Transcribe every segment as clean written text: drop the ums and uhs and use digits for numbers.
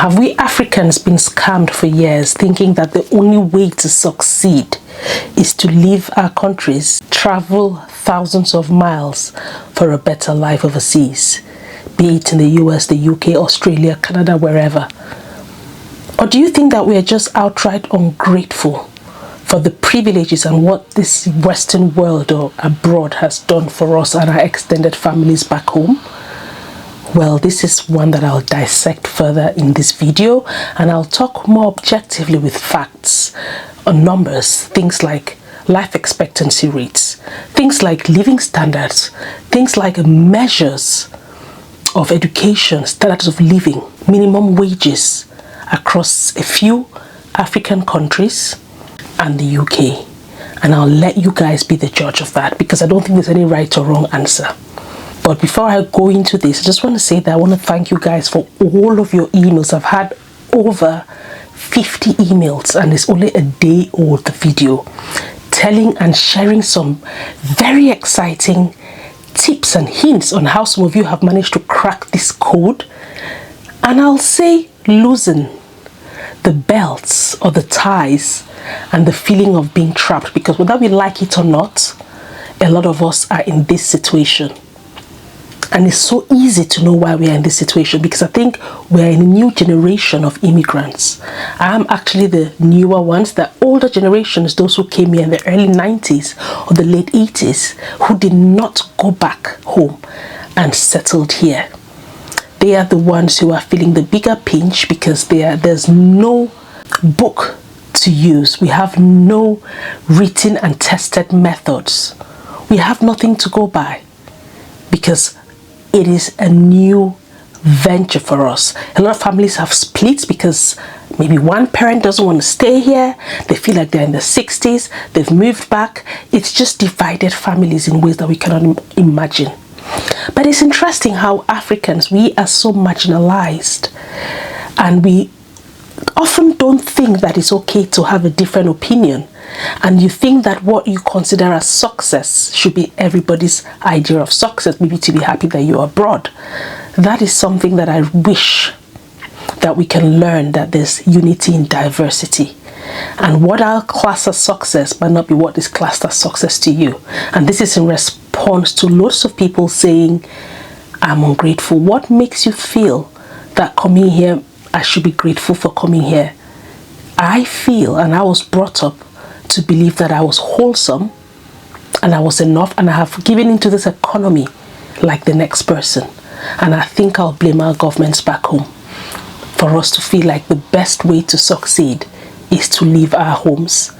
Have we Africans been scammed for years, thinking that the only way to succeed is to leave our countries, travel thousands of miles for a better life overseas, be it in the US, the UK, Australia, Canada, wherever? Or do you think that we are just outright ungrateful for the privileges and what this Western world or abroad has done for us and our extended families back home? Well, this is one that I'll dissect further in this video, and I'll talk more objectively with facts on numbers, things like life expectancy rates, things like living standards, things like measures of education, standards of living, minimum wages across a few African countries and the UK. And I'll let you guys be the judge of that, because I don't think there's any right or wrong answer. But before I go into this, I just want to say that I want to thank you guys for all of your emails. I've had over 50 emails, and it's only a day old, the video, telling and sharing some very exciting tips and hints on how some of you have managed to crack this code. And I'll say loosen the belts or the ties and the feeling of being trapped, because whether we like it or not, a lot of us are in this situation. And it's so easy to know why we are in this situation, because I think we're in a new generation of immigrants. I am actually the newer ones. The older generations, those who came here in the early 90s or the late 80s, who did not go back home and settled here. They are the ones who are feeling the bigger pinch, because there's no book to use. We have no written and tested methods. We have nothing to go by, because it is a new venture for us. A lot of families have split because maybe one parent doesn't want to stay here. They feel like they're in the 60s. They've moved back. It's just divided families in ways that we cannot imagine. But it's interesting how Africans, we are so marginalized, and we often don't think that it's okay to have a different opinion. And you think that what you consider as success should be everybody's idea of success, maybe to be happy that you're abroad. That is something that I wish that we can learn, that there's unity in diversity. And what I'll class as success might not be what is classed as success to you. And this is in response to lots of people saying, I'm ungrateful. What makes you feel that coming here, I should be grateful for coming here? I feel, and I was brought up to believe that I was wholesome and I was enough, and I have given into this economy like the next person. And I think I'll blame our governments back home for us to feel like the best way to succeed is to leave our homes,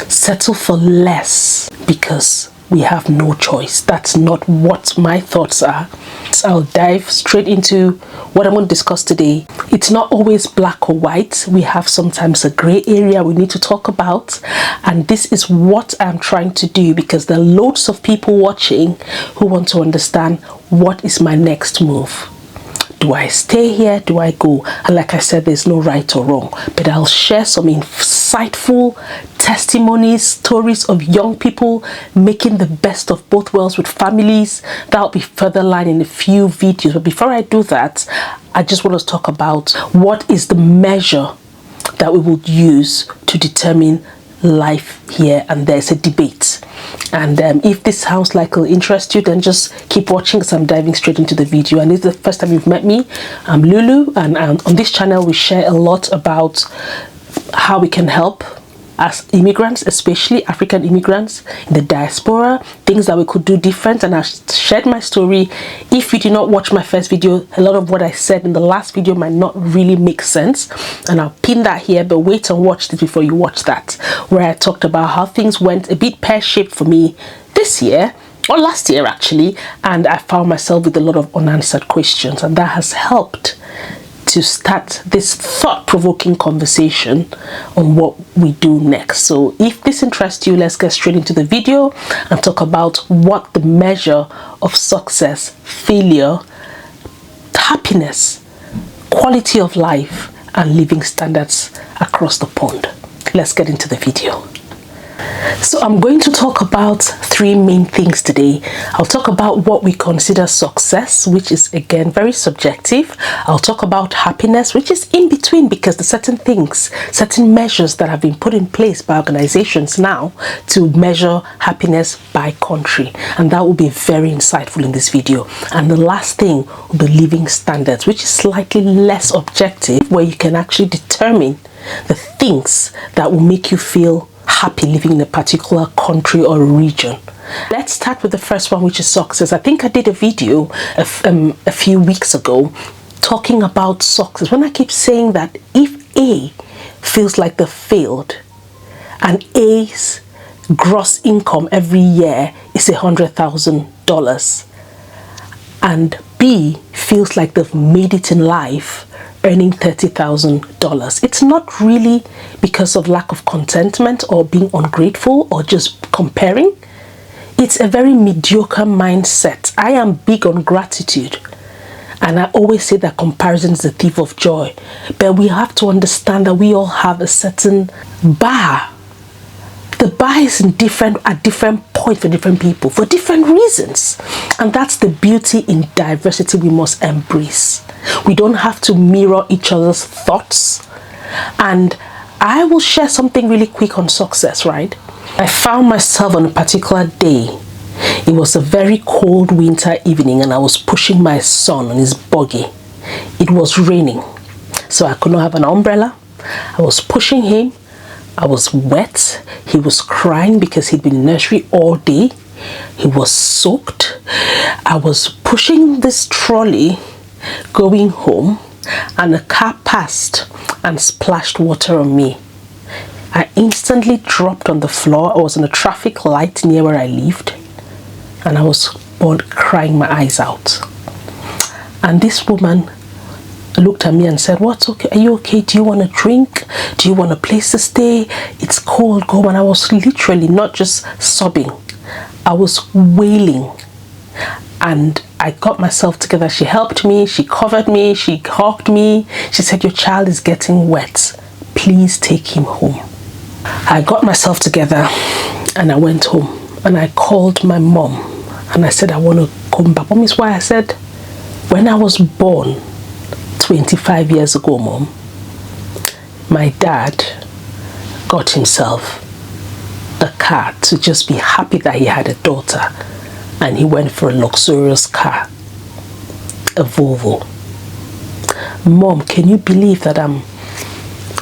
settle for less because we have no choice. That's not what my thoughts are. So I'll dive straight into what I'm going to discuss today. It's not always black or white. We have sometimes a gray area we need to talk about. And this is what I'm trying to do, because there are loads of people watching who want to understand, what is my next move? Do I stay here? Do I go? And like I said, there's no right or wrong, but I'll share some insightful testimonies, stories of young people making the best of both worlds with families. That'll be further line in a few videos. But before I do that, I just want to talk about what is the measure that we will use to determine life here and there. It's a debate, and if this sounds like it'll interest you, then just keep watching, because I'm diving straight into the video. And if this is the first time you've met me, I'm Lulu, and on this channel we share a lot about how we can help as immigrants, especially African immigrants in the diaspora, things that we could do different. And I shared my story. If you did not watch my first video, a lot of what I said in the last video might not really make sense, and I'll pin that here, but wait and watch this before you watch that, where I talked about how things went a bit pear-shaped for me this year, or last year actually, and I found myself with a lot of unanswered questions, and that has helped to start this thought-provoking conversation on what we do next. So if this interests you, let's get straight into the video and talk about what the measure of success, failure, happiness, quality of life, and living standards across the pond. Let's get into the video. So I'm going to talk about three main things today. I'll talk about what we consider success, which is again very subjective. I'll talk about happiness, which is in between because there's certain things, certain measures that have been put in place by organizations now to measure happiness by country. And that will be very insightful in this video. And the last thing will be living standards, which is slightly less objective, where you can actually determine the things that will make you feel happy living in a particular country or region. Let's start with the first one, which is success. I think I did a video a few weeks ago talking about success, when I keep saying that if A feels like they failed and A's gross income every year is $100,000 and B feels like they've made it in life earning $30,000. It's not really because of lack of contentment or being ungrateful or just comparing. It's a very mediocre mindset. I am big on gratitude, and I always say that comparison is the thief of joy. But we have to understand that we all have a certain bar. The bar is at different points for different people for different reasons, and that's the beauty in diversity we must embrace. We don't have to mirror each other's thoughts. And I will share something really quick on success, right? I found myself on a particular day. It was a very cold winter evening and I was pushing my son on his buggy. It was raining, so I could not have an umbrella. I was pushing him. I was wet. He was crying because he'd been in nursery all day. He was soaked. I was pushing this trolley going home, and a car passed and splashed water on me. I instantly dropped on the floor. I was in a traffic light near where I lived, and I was crying my eyes out. And this woman looked at me and said, "What's okay? Are you okay? Do you want a drink? Do you want a place to stay? It's cold, go." And I was literally not just sobbing, I was wailing. And I got myself together. She helped me, she covered me, she hugged me. She said, "Your child is getting wet. Please take him home." I got myself together and I went home and I called my mom and I said, "I want to come back." Mom, is why I said, when I was born 25 years ago, Mom, my dad got himself a car to just be happy that he had a daughter, and he went for a luxurious car, a Volvo. Mom, can you believe that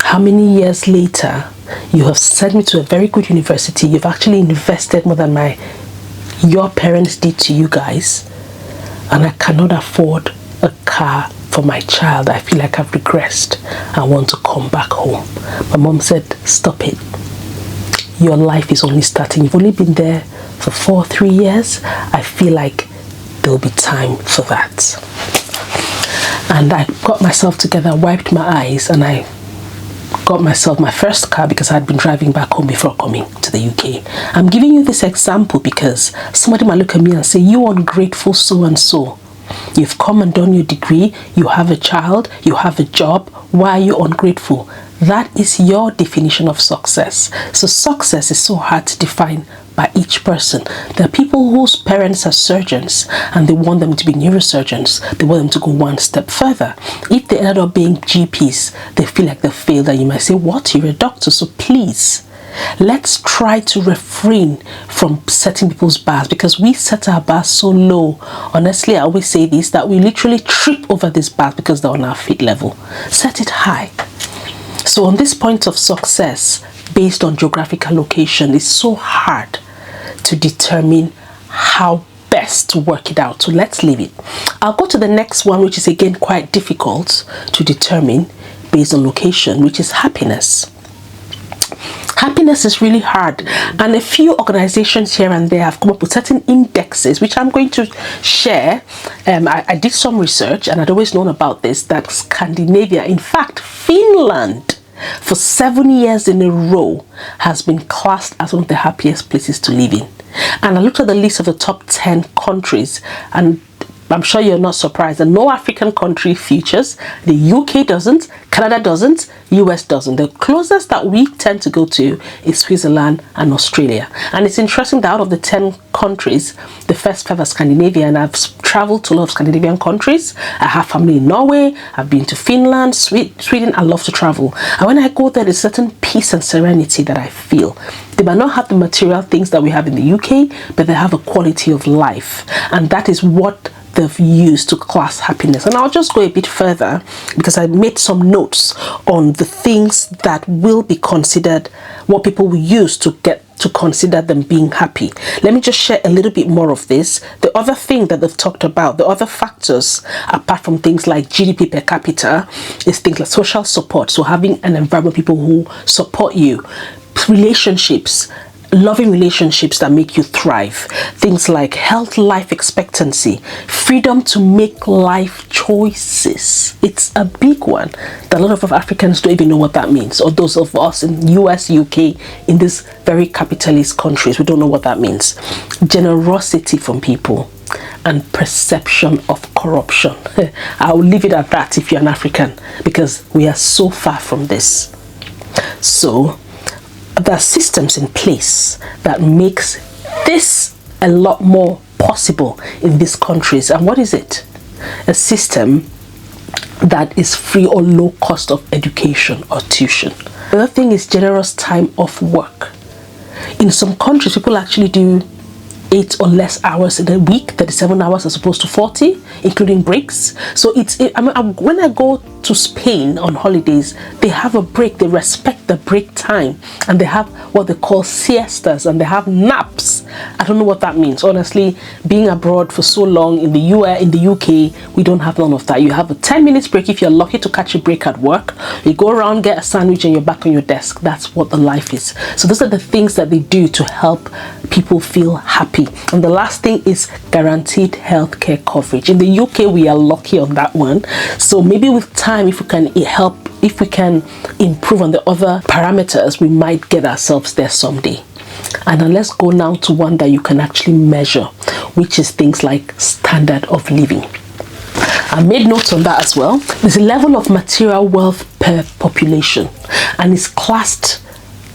how many years later you have sent me to a very good university? You've actually invested more than your parents did to you guys, and I cannot afford a car for my child. I feel like I've regressed. I want to come back home. My mom said, "Stop it. Your life is only starting. You've only been there for 3 years. I feel like there'll be time for that." And I got myself together, wiped my eyes, and I got myself my first car because I had been driving back home before coming to the UK. I'm giving you this example because somebody might look at me and say, "You ungrateful so-and-so. You've come and done your degree, you have a child, you have a job. Why are you ungrateful?" That is your definition of success. So success is so hard to define by each person. There are people whose parents are surgeons and they want them to be neurosurgeons. They want them to go one step further. If they end up being GPs, they feel like they failed, and you might say, "What? You're a doctor." So please, let's try to refrain from setting people's bars, because we set our bars so low. Honestly, I always say this, that we literally trip over these bars because they're on our feet level. Set it high. So on this point of success, based on geographical location, it's so hard to determine how best to work it out. So let's leave it. I'll go to the next one, which is again quite difficult to determine based on location, which is happiness. Happiness is really hard, and a few organizations here and there have come up with certain indexes, which I'm going to share. I did some research, and I'd always known about this, that Scandinavia, in fact Finland, for 7 years in a row has been classed as one of the happiest places to live in. And I looked at the list of the top 10 countries, and I'm sure you're not surprised that no African country features. The UK doesn't, Canada doesn't, US doesn't. The closest that we tend to go to is Switzerland and Australia. And it's interesting that out of the 10 countries, the first 5 are Scandinavia, and I've traveled to a lot of Scandinavian countries. I have family in Norway, I've been to Finland, Sweden. I love to travel. And when I go there, there's a certain peace and serenity that I feel. They might not have the material things that we have in the UK, but they have a quality of life. And that is what they've used to class happiness. And I'll just go a bit further because I made some notes on the things that will be considered, what people will use to get to consider them being happy. Let me just share a little bit more of this. The other thing that they've talked about, the other factors, apart from things like GDP per capita, is things like social support. So having an environment, people who support you, relationships, loving relationships that make you thrive, things like health, life expectancy, freedom to make life choices. It's a big one that a lot of Africans don't even know what that means, or those of us in US, UK, in these very capitalist countries, we don't know what that means. Generosity from people and perception of corruption. I'll leave it at that if you're an African, because we are so far from this. So there are systems in place that makes this a lot more possible in these countries. And what is it? A system that is free or low cost of education or tuition. The other thing is generous time off work. In some countries, people actually do 8 or less hours in a week, 37 hours as opposed to 40, including breaks. So when I go to Spain on holidays, they have a break, they respect the break time, and they have what they call siestas, and they have naps. I don't know what that means. Honestly, being abroad for so long in the US, in the UK, we don't have none of that. You have a 10 minutes break if you're lucky to catch a break at work. You go around, get a sandwich, and you're back on your desk. That's what the life is. So those are the things that they do to help people feel happy. And the last thing is guaranteed healthcare coverage. In the UK, we are lucky on that one. So maybe with time, if we can help, if we can improve on the other parameters, we might get ourselves there someday. And then let's go now to one that you can actually measure, which is things like standard of living. I made notes on that as well. There's a level of material wealth per population, and it's classed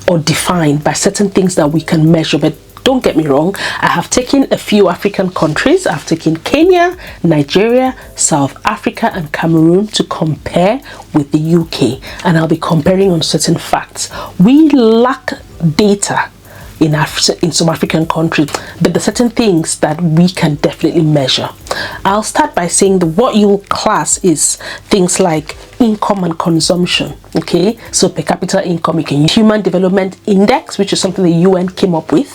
or defined by certain things that we can measure. But don't get me wrong, I have taken a few African countries. I've taken Kenya, Nigeria, South Africa, and Cameroon to compare with the UK, and I'll be comparing on certain facts. We lack data in some African countries, but there's certain things that we can definitely measure. I'll start by saying that what you'll class is things like income and consumption. Okay, so per capita income, you can use Human Development Index, which is something the UN came up with,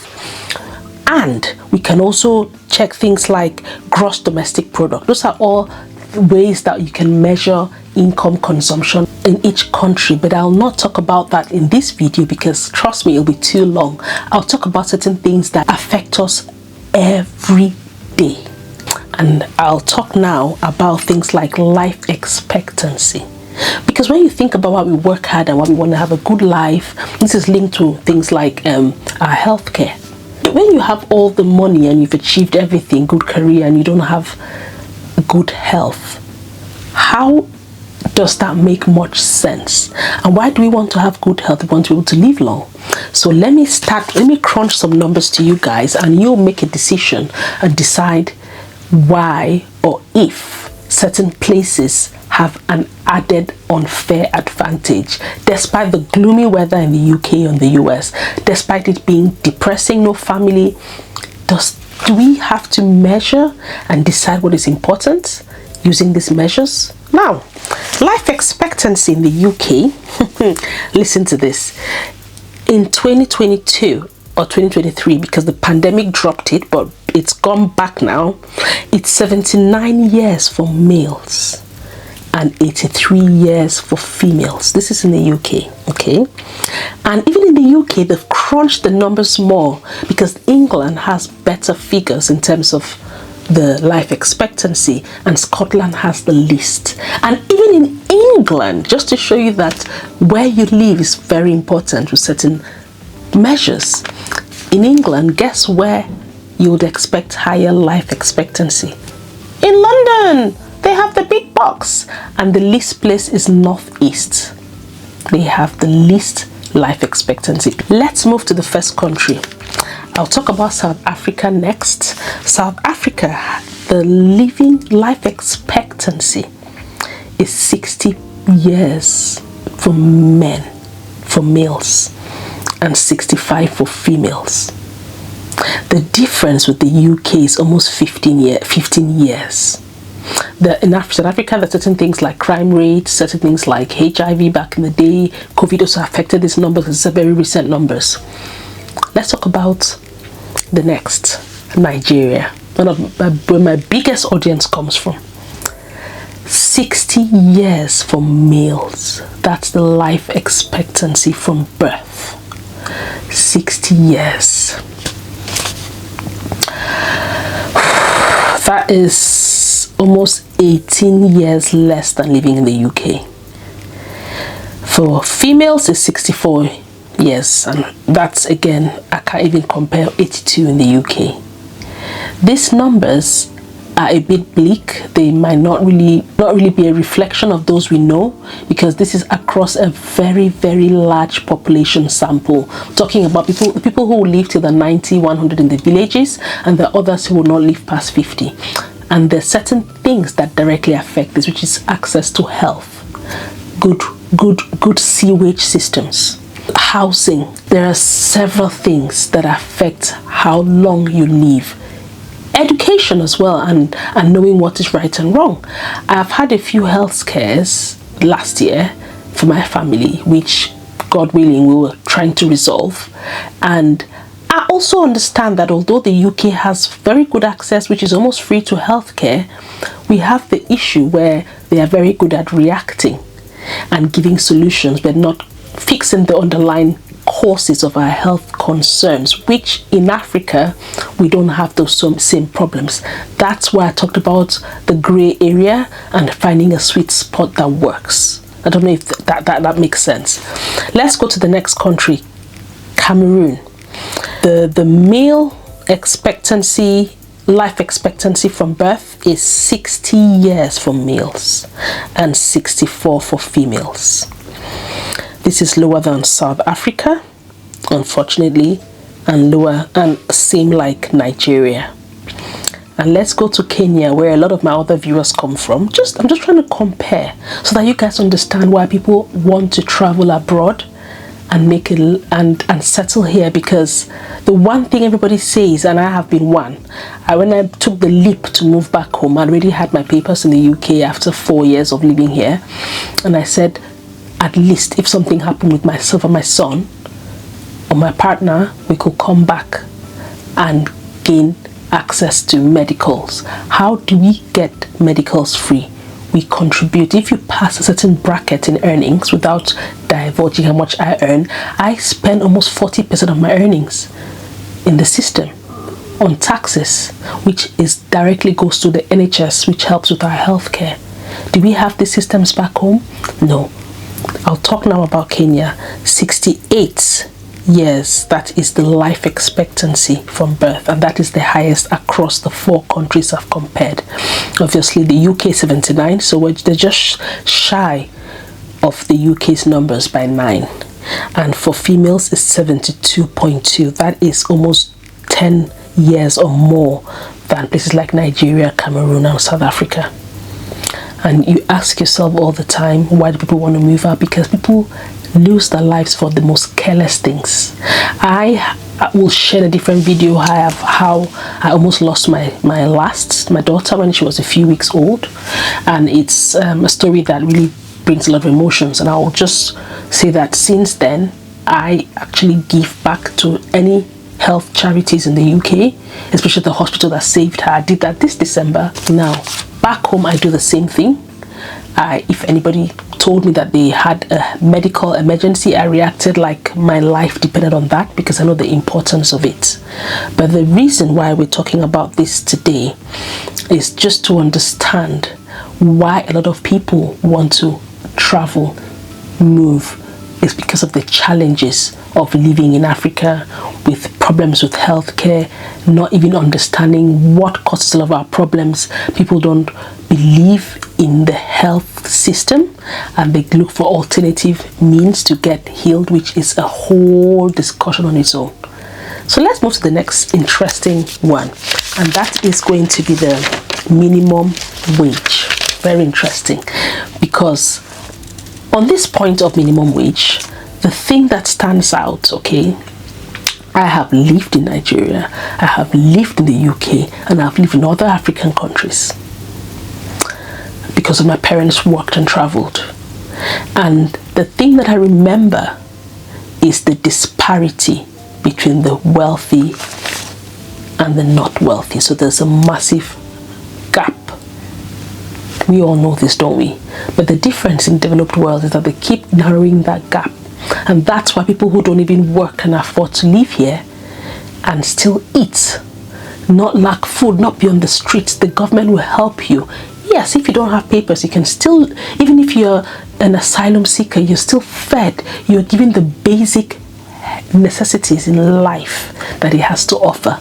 and we can also check things like gross domestic product. Those are all ways that you can measure income consumption in each country, but I'll not talk about that in this video because trust me, it'll be too long. I'll talk about certain things that affect us every day, and I'll talk now about things like life expectancy. Because when you think about why we work hard and why we want to have a good life, this is linked to things like our healthcare. When you have all the money and you've achieved everything, good career, and you don't have good health, how does that make much sense? And why do we want to have good health? We want to be able to live long. So let me crunch some numbers to you guys, and you'll make a decision and decide why or if certain places have an added unfair advantage, despite the gloomy weather in the UK and the US, despite it being depressing, no family. Do we have to measure and decide what is important using these measures? Now, life expectancy in the UK, listen to this. In 2022 or 2023, because the pandemic dropped it, but it's gone back now, it's 79 years for males and 83 years for females. This is in the UK, okay? And even in the UK, they've crunched the numbers more because England has better figures in terms of the life expectancy, and Scotland has the least. And even in England, just to show you that where you live is very important with certain measures. In England, guess where you would expect higher life expectancy? In London, they have the big box. And the least place is Northeast. They have the least life expectancy. Let's move to the first country. I'll talk about South Africa next. South Africa, the living life expectancy is 60 years for men, for males, and 65 for females. The difference with the UK is almost 15 years. In South Africa, there are certain things like crime rates, certain things like HIV back in the day. COVID also affected these numbers. These are very recent numbers. Let's talk about the next, Nigeria, where my biggest audience comes from. 60 years for males. That's the life expectancy from birth. 60 years. That is almost 18 years less than living in the UK. For females, it's 64 years, and that's, again, I can't even compare 82 in the UK. These numbers are a bit bleak. They might not really be a reflection of those we know, because this is across a very, very large population sample. Talking about people who will live till the 90, 100 in the villages, and the others who will not live past 50. And there are certain things that directly affect this, which is access to health, good sewage systems, housing. There are several things that affect how long you live. Education as well, and knowing what is right and wrong. I've had a few health scares last year for my family, which, God willing, we were trying to resolve. And I also understand that although the UK has very good access, which is almost free to healthcare, we have the issue where they are very good at reacting and giving solutions, but not fixing the underlying causes of our health concerns, which in Africa we don't have those same problems. That's why I talked about the gray area and finding a sweet spot that works. I don't know if that makes sense. Let's go to the next country, Cameroon. The male expectancy, life expectancy from birth is 60 years for males and 64 for females. This is lower than South Africa, unfortunately, and lower and same like Nigeria. And let's go to Kenya, where a lot of my other viewers come from. I'm just trying to compare so that you guys understand why people want to travel abroad and make it and settle here, because the one thing everybody says, and I have been one, when I took the leap to move back home, I already had my papers in the UK after 4 years of living here, and I said, at least if something happened with myself or my son or my partner, we could come back and gain access to medicals. How do we get medicals free? We contribute. If you pass a certain bracket in earnings, without divulging how much I earn, I spend almost 40% of my earnings in the system on taxes, which directly goes to the NHS, which helps with our healthcare. Do we have the systems back home? No. I'll talk now about Kenya. 68 years, that is the life expectancy from birth, and that is the highest across the 4 countries I've compared. Obviously the UK 79, so they're just shy of the UK's numbers by 9. And for females it's 72.2. that is almost 10 years or more than places like Nigeria, Cameroon and South Africa. And you ask yourself all the time, why do people want to move out? Because people lose their lives for the most careless things. I will share a different video how I almost lost my daughter when she was a few weeks old, and it's a story that really brings a lot of emotions. And I will just say that since then I actually give back to any health charities in the UK, especially the hospital that saved her. I did that this December. Now back home I do the same thing. If anybody told me that they had a medical emergency, I reacted like my life depended on that, because I know the importance of it. But the reason why we're talking about this today is just to understand why a lot of people want to travel, move, is because of the challenges of living in Africa, with problems with healthcare, not even understanding what causes a lot of our problems. People don't believe in the health system and they look for alternative means to get healed, which is a whole discussion on its own. So let's move to the next interesting one, and that is going to be the minimum wage. Very interesting, because on this point of minimum wage, the thing that stands out, okay, I have lived in Nigeria, I have lived in the UK, and I've lived in other African countries because of my parents worked and traveled. And the thing that I remember is the disparity between the wealthy and the not wealthy. So there's a massive gap. We all know this, don't we? But the difference in developed world is that they keep narrowing that gap. And that's why people who don't even work can afford to live here and still eat, not lack food, not be on the streets. The government will help you. Yes, if you don't have papers, you can still, even if you're an asylum seeker, you're still fed. You're given the basic necessities in life that it has to offer.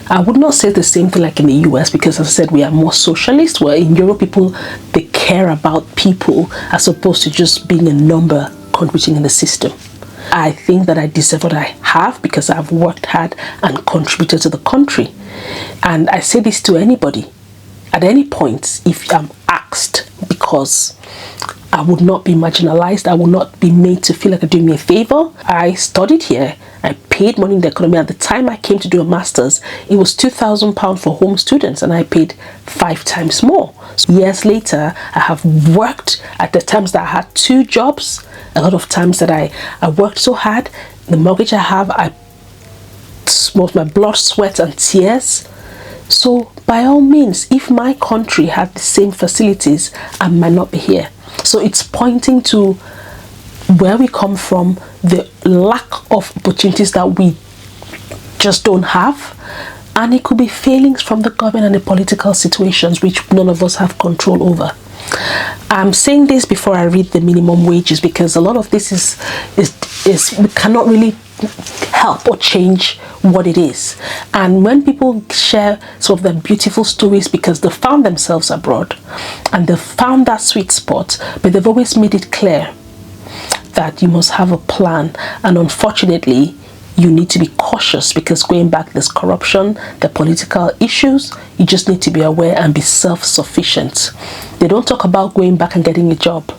I would not say the same thing like in the US, because as I said, we are more socialist, where in Europe people, they care about people as opposed to just being a number contributing in the system. I think that I deserve what I have because I've worked hard and contributed to the country. And I say this to anybody at any point if I'm asked, because I would not be marginalized. I will not be made to feel like you're doing me a favor. I studied here. I paid money in the economy. At the time I came to do a master's, it was £2,000 for home students, and I paid 5 times more. So years later, I have worked at the times that I had 2 jobs. A lot of times that I worked so hard. The mortgage I have, I smote my blood, sweat, and tears. So by all means, if my country had the same facilities, I might not be here. So it's pointing to where we come from, the lack of opportunities that we just don't have, and it could be failings from the government and the political situations which none of us have control over. I'm saying this before I read the minimum wages, because a lot of this is we cannot really help or change what it is. And when people share some of their beautiful stories because they found themselves abroad and they found that sweet spot, but they've always made it clear that you must have a plan, and unfortunately you need to be cautious, because going back, there's corruption, the political issues. You just need to be aware and be self-sufficient. They don't talk about going back and getting a job.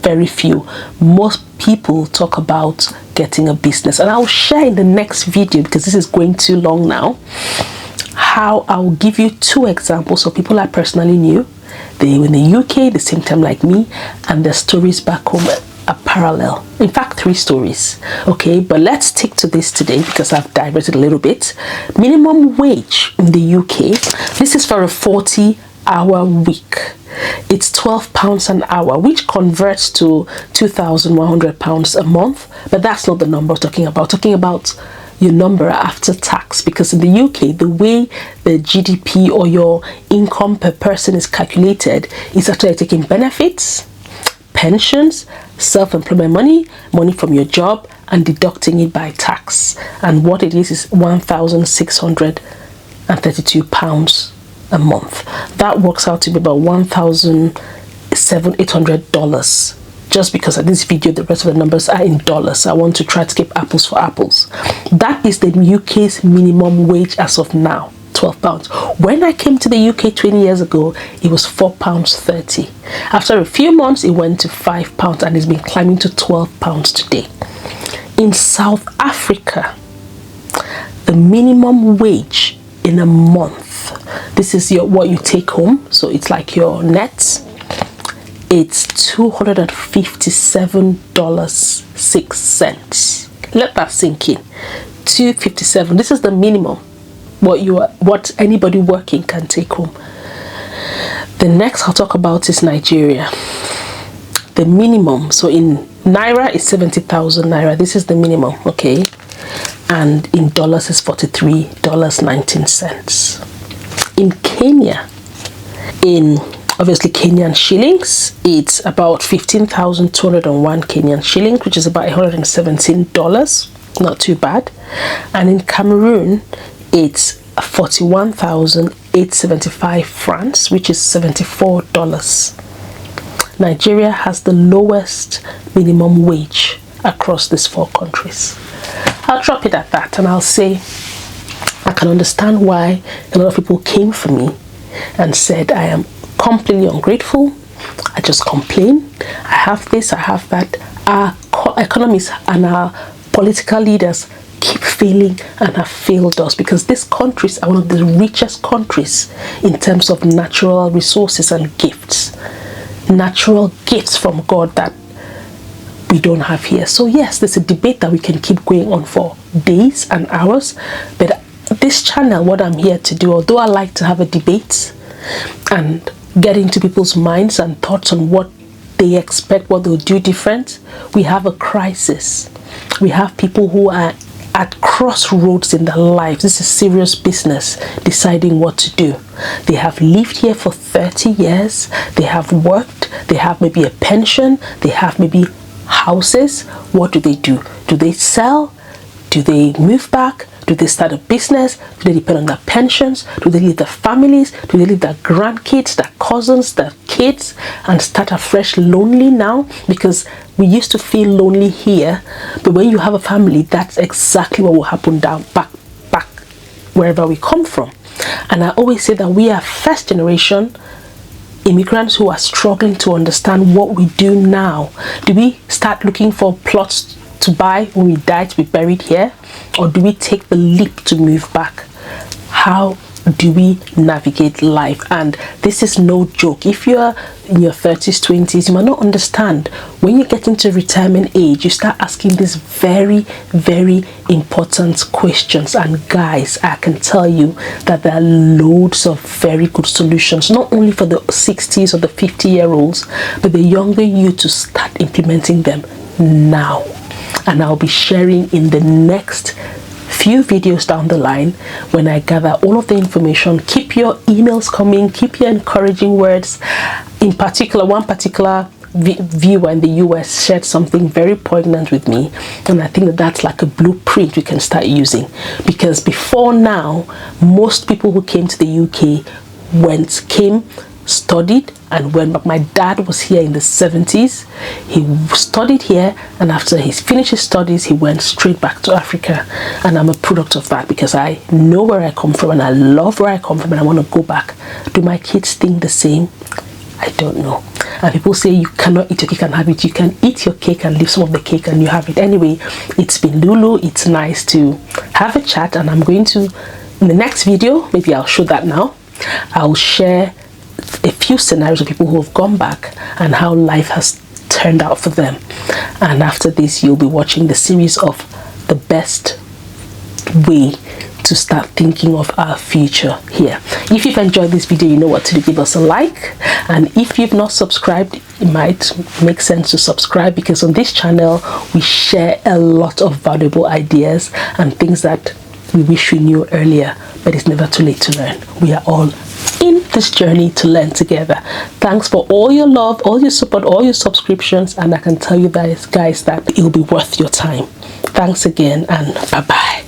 Very few. Most people talk about getting a business, and I'll share in the next video, because this is going too long now, how I'll give you 2 examples of people I personally knew. They were in the UK the same time like me, and their stories back home are parallel. In fact, 3 stories. Okay, but let's stick to this today because I've diverted a little bit. Minimum wage in the UK. This is for a 40-hour week. It's £12 an hour, which converts to £2,100 a month. But that's not the number I'm talking about. I'm talking about your number after tax, because in the UK, the way the GDP or your income per person is calculated is actually taking benefits, pensions, self-employment money from your job, and deducting it by tax. And what it is £1,632 a month. That works out to be about $1,800. Just because in this video the rest of the numbers are in dollars, I want to try to keep apples for apples. That is the UK's minimum wage as of now, £12. When I came to the UK 20 years ago, it was £4.30. After a few months, it went to £5, and it's been climbing to £12 today. In South Africa, the minimum wage in a month, this is what you take home, so it's like your net, it's $257.06. Let that sink in. $257. This is the minimum what anybody working can take home. The next I'll talk about is Nigeria. The minimum, so in naira is 70,000 naira. This is the minimum, okay, and in dollars is $43.19. In Kenya, in obviously Kenyan shillings, it's about 15,201 Kenyan shillings, which is about $117. Not too bad. And in Cameroon, it's 41,875 francs, which is $74. Nigeria has the lowest minimum wage across these 4 countries. I'll drop it at that, and I'll say I can understand why a lot of people came for me and said I am completely ungrateful, I just complain, I have this, I have that. Our economies and our political leaders keep failing and have failed us, because these countries are one of the richest countries in terms of natural resources and gifts. Natural gifts from God that we don't have here. So yes, there's a debate that we can keep going on for days and hours, but this channel, what I'm here to do, although I like to have a debate and get into people's minds and thoughts on what they expect, what they'll do different, we have a crisis. We have people who are at crossroads in their lives. This is serious business, deciding what to do. They have lived here for 30 years, they have worked, they have maybe a pension, they have maybe houses. What do? Do they sell? Do they move back? Do they start a business? Do they depend on their pensions? Do they leave their families? Do they leave their grandkids, their cousins, their kids, and start afresh lonely now? Because we used to feel lonely here, but when you have a family, that's exactly what will happen back wherever we come from. And I always say that we are first generation immigrants who are struggling to understand what we do now. Do we start looking for plots to buy when we die to be buried here, or do we take the leap to move back? How do we navigate life? And this is no joke. If you're in your 30s, 20s, you might not understand. When you get into retirement age, you start asking these very, very important questions. And guys, I can tell you that there are loads of very good solutions, not only for the 60s or the 50-year-olds, but the younger you to start implementing them now. And I'll be sharing in the next few videos down the line when I gather all of the information. Keep your emails coming, keep your encouraging words. In particular, one particular viewer in the US shared something very poignant with me, and I think that that's like a blueprint we can start using, because before now, most people who came to the UK came, studied, and when my dad was here in the 70s, he studied here, and after he finished his studies, he went straight back to Africa. And I'm a product of that, because I know where I come from and I love where I come from, and I want to go back. Do my kids think the same? I don't know. And people say you cannot eat your cake and have it. You can eat your cake and leave some of the cake and you have it. Anyway, it's been Lulu. It's nice to have a chat, and I'm going to, in the next video, maybe I'll show that now, I'll share a few scenarios of people who have gone back and how life has turned out for them. And after this, you'll be watching the series of the best way to start thinking of our future here. If you've enjoyed this video, you know what to do. Give us a like, and if you've not subscribed, it might make sense to subscribe, because on this channel we share a lot of valuable ideas and things that we wish we knew earlier, but it's never too late to learn. We are all in this journey to learn together. Thanks for all your love, all your support, all your subscriptions, and I can tell you guys that it will be worth your time. Thanks again, and bye-bye.